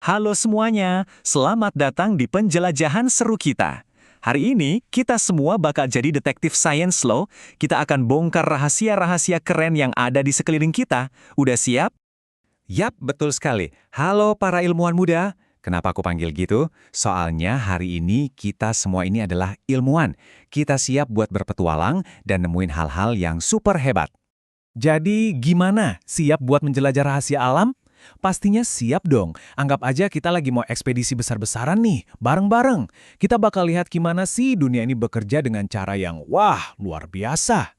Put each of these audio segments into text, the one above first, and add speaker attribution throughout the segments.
Speaker 1: Halo semuanya, selamat datang di penjelajahan seru kita. Hari ini, kita semua bakal jadi detektif sains loh. Kita akan bongkar rahasia-rahasia keren yang ada di sekeliling kita. Udah siap?
Speaker 2: Yap, betul sekali. Halo para ilmuwan muda. Kenapa aku panggil gitu? Soalnya hari ini kita semua ini adalah ilmuwan. Kita siap buat berpetualang dan nemuin hal-hal yang super hebat.
Speaker 3: Jadi gimana? Siap buat menjelajah rahasia alam? Pastinya siap dong. Anggap aja kita lagi mau ekspedisi besar-besaran nih, bareng-bareng. Kita bakal lihat gimana sih dunia ini bekerja dengan cara yang wah, luar biasa.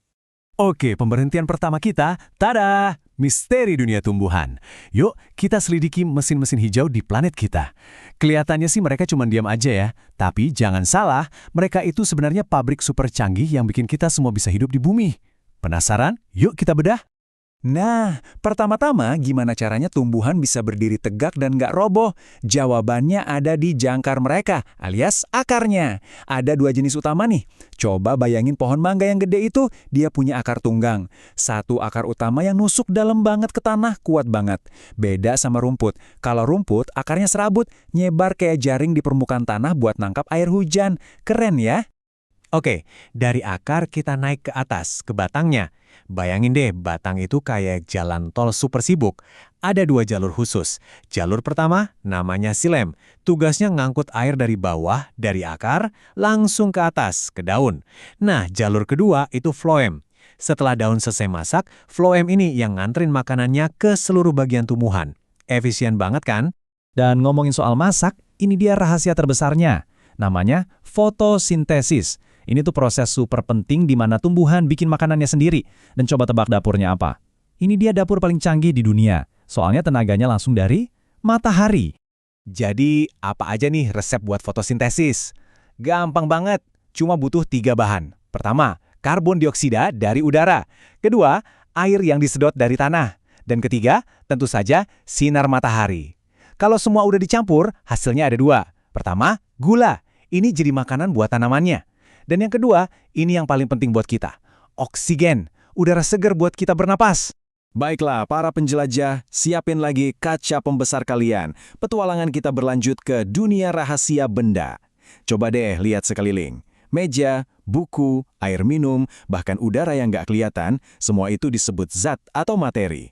Speaker 3: Oke, pemberhentian pertama kita, tada! Misteri dunia tumbuhan. Yuk, kita selidiki mesin-mesin hijau di planet kita. Kelihatannya sih mereka cuma diam aja ya. Tapi jangan salah, mereka itu sebenarnya pabrik super canggih yang bikin kita semua bisa hidup di bumi. Penasaran? Yuk kita bedah.
Speaker 1: Nah, pertama-tama gimana caranya tumbuhan bisa berdiri tegak dan nggak roboh? Jawabannya ada di jangkar mereka, alias akarnya. Ada dua jenis utama nih. Coba bayangin pohon mangga yang gede itu, dia punya akar tunggang. Satu akar utama yang nusuk dalam banget ke tanah, kuat banget. Beda sama rumput. Kalau rumput, akarnya serabut, nyebar kayak jaring di permukaan tanah buat nangkap air hujan. Keren ya?
Speaker 3: Oke, dari akar kita naik ke atas, ke batangnya. Bayangin deh, batang itu kayak jalan tol super sibuk. Ada dua jalur khusus. Jalur pertama namanya silem. Tugasnya ngangkut air dari bawah, dari akar, langsung ke atas, ke daun. Nah, jalur kedua itu floem. Setelah daun selesai masak, floem ini yang nganterin makanannya ke seluruh bagian tumbuhan. Efisien banget kan? Dan ngomongin soal masak, ini dia rahasia terbesarnya. Namanya fotosintesis. Ini tuh proses super penting di mana tumbuhan bikin makanannya sendiri. Dan coba tebak dapurnya apa? Ini dia dapur paling canggih di dunia. Soalnya tenaganya langsung dari matahari.
Speaker 2: Jadi, apa aja nih resep buat fotosintesis? Gampang banget, cuma butuh 3 bahan. Pertama, karbon dioksida dari udara. Kedua, air yang disedot dari tanah. Dan ketiga, tentu saja sinar matahari. Kalau semua udah dicampur, hasilnya ada 2. Pertama, gula. Ini jadi makanan buat tanamannya. Dan yang kedua, ini yang paling penting buat kita. Oksigen, udara segar buat kita bernapas.
Speaker 1: Baiklah, para penjelajah, siapin lagi kaca pembesar kalian. Petualangan kita berlanjut ke dunia rahasia benda. Coba deh lihat sekeliling. Meja, buku, air minum, bahkan udara yang nggak kelihatan, semua itu disebut zat atau materi.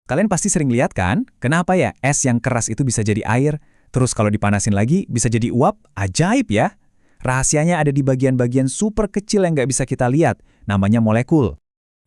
Speaker 3: Kalian pasti sering lihat kan? Kenapa ya es yang keras itu bisa jadi air? Terus kalau dipanasin lagi bisa jadi uap? Ajaib ya! Rahasianya ada di bagian-bagian super kecil yang nggak bisa kita lihat, namanya molekul.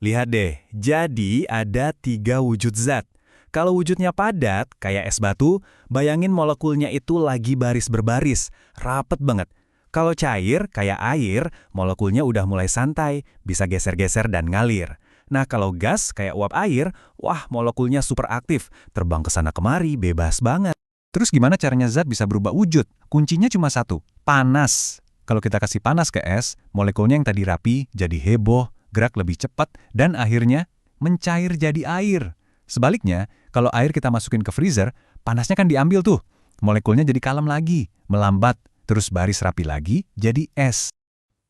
Speaker 2: Lihat deh, jadi ada 3 wujud zat. Kalau wujudnya padat, kayak es batu, bayangin molekulnya itu lagi baris berbaris, rapet banget. Kalau cair, kayak air, molekulnya udah mulai santai, bisa geser-geser dan ngalir. Nah, kalau gas, kayak uap air, wah molekulnya super aktif, terbang ke sana kemari, bebas banget.
Speaker 3: Terus gimana caranya zat bisa berubah wujud? Kuncinya cuma satu, panas. Kalau kita kasih panas ke es, molekulnya yang tadi rapi jadi heboh, gerak lebih cepat, dan akhirnya mencair jadi air. Sebaliknya, kalau air kita masukin ke freezer, panasnya kan diambil tuh. Molekulnya jadi kalem lagi, melambat, terus baris rapi lagi, jadi es.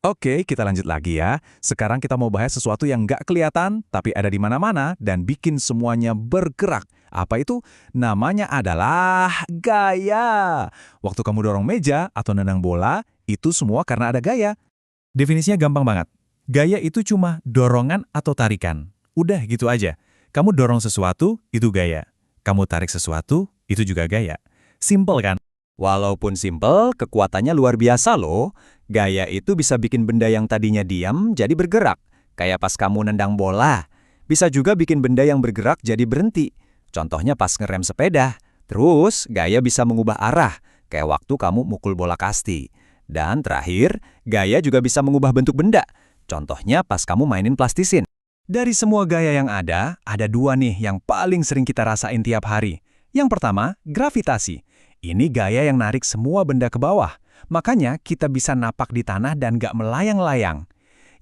Speaker 2: Oke, kita lanjut lagi ya. Sekarang kita mau bahas sesuatu yang nggak kelihatan, tapi ada di mana-mana dan bikin semuanya bergerak. Apa itu? Namanya adalah gaya. Waktu kamu dorong meja atau nendang bola, itu semua karena ada gaya.
Speaker 3: Definisinya gampang banget. Gaya itu cuma dorongan atau tarikan. Udah gitu aja. Kamu dorong sesuatu, itu gaya. Kamu tarik sesuatu, itu juga gaya. Simple kan?
Speaker 2: Walaupun simple, kekuatannya luar biasa loh. Gaya itu bisa bikin benda yang tadinya diam jadi bergerak. Kayak pas kamu nendang bola. Bisa juga bikin benda yang bergerak jadi berhenti. Contohnya pas ngerem sepeda. Terus, gaya bisa mengubah arah. Kayak waktu kamu mukul bola kasti. Dan terakhir, gaya juga bisa mengubah bentuk benda. Contohnya pas kamu mainin plastisin. Dari semua gaya yang ada 2 nih yang paling sering kita rasain tiap hari. Yang pertama, gravitasi. Ini gaya yang narik semua benda ke bawah. Makanya kita bisa napak di tanah dan gak melayang-layang.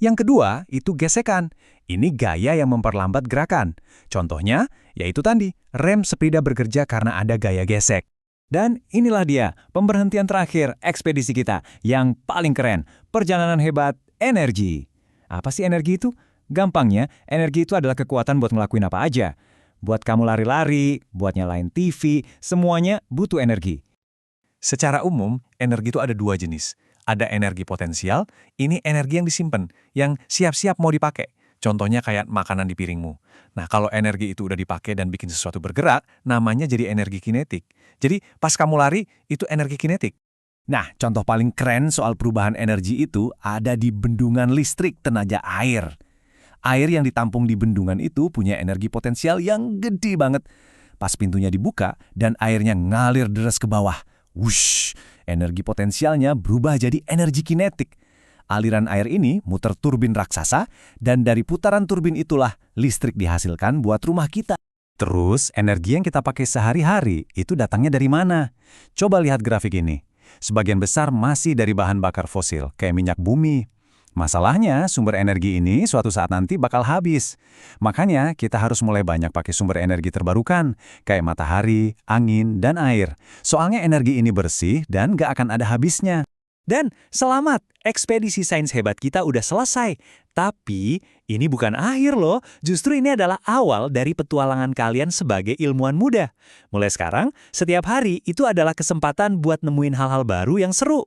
Speaker 2: Yang kedua, itu gesekan. Ini gaya yang memperlambat gerakan. Contohnya, yaitu tadi, rem sepeda bekerja karena ada gaya gesek. Dan inilah dia, pemberhentian terakhir ekspedisi kita yang paling keren. Perjalanan hebat, energi. Apa sih energi itu? Gampangnya, energi itu adalah kekuatan buat ngelakuin apa aja.
Speaker 1: Buat kamu lari-lari, buat nyalain TV, semuanya butuh energi.
Speaker 3: Secara umum, energi itu ada dua jenis. Ada energi potensial, ini energi yang disimpan, yang siap-siap mau dipakai. Contohnya kayak makanan di piringmu. Nah, kalau energi itu udah dipakai dan bikin sesuatu bergerak, namanya jadi energi kinetik. Jadi, pas kamu lari, itu energi kinetik.
Speaker 1: Nah, contoh paling keren soal perubahan energi itu ada di bendungan listrik tenaga air. Air yang ditampung di bendungan itu punya energi potensial yang gede banget. Pas pintunya dibuka dan airnya ngalir deras ke bawah. Wush, energi potensialnya berubah jadi energi kinetik. Aliran air ini muter turbin raksasa dan dari putaran turbin itulah listrik dihasilkan buat rumah kita. Terus, energi yang kita pakai sehari-hari itu datangnya dari mana? Coba lihat grafik ini. Sebagian besar masih dari bahan bakar fosil, kayak minyak bumi. Masalahnya, sumber energi ini suatu saat nanti bakal habis. Makanya, kita harus mulai banyak pakai sumber energi terbarukan, kayak matahari, angin, dan air. Soalnya energi ini bersih dan gak akan ada habisnya.
Speaker 3: Dan selamat, ekspedisi sains hebat kita udah selesai. Tapi ini bukan akhir loh, justru ini adalah awal dari petualangan kalian sebagai ilmuwan muda. Mulai sekarang, setiap hari itu adalah kesempatan buat nemuin hal-hal baru yang seru.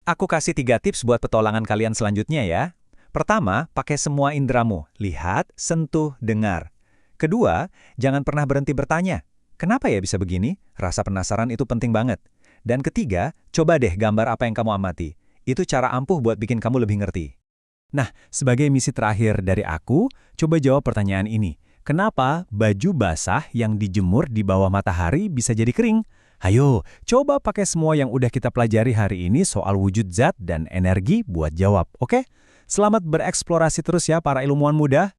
Speaker 2: Aku kasih 3 tips buat petualangan kalian selanjutnya ya. Pertama, pakai semua indramu. Lihat, sentuh, dengar. Kedua, jangan pernah berhenti bertanya. Kenapa ya bisa begini? Rasa penasaran itu penting banget. Dan ketiga, coba deh gambar apa yang kamu amati. Itu cara ampuh buat bikin kamu lebih ngerti.
Speaker 1: Nah, sebagai misi terakhir dari aku, coba jawab pertanyaan ini. Kenapa baju basah yang dijemur di bawah matahari bisa jadi kering? Ayo, coba pakai semua yang udah kita pelajari hari ini soal wujud zat dan energi buat jawab, oke? Selamat bereksplorasi terus ya para ilmuwan muda.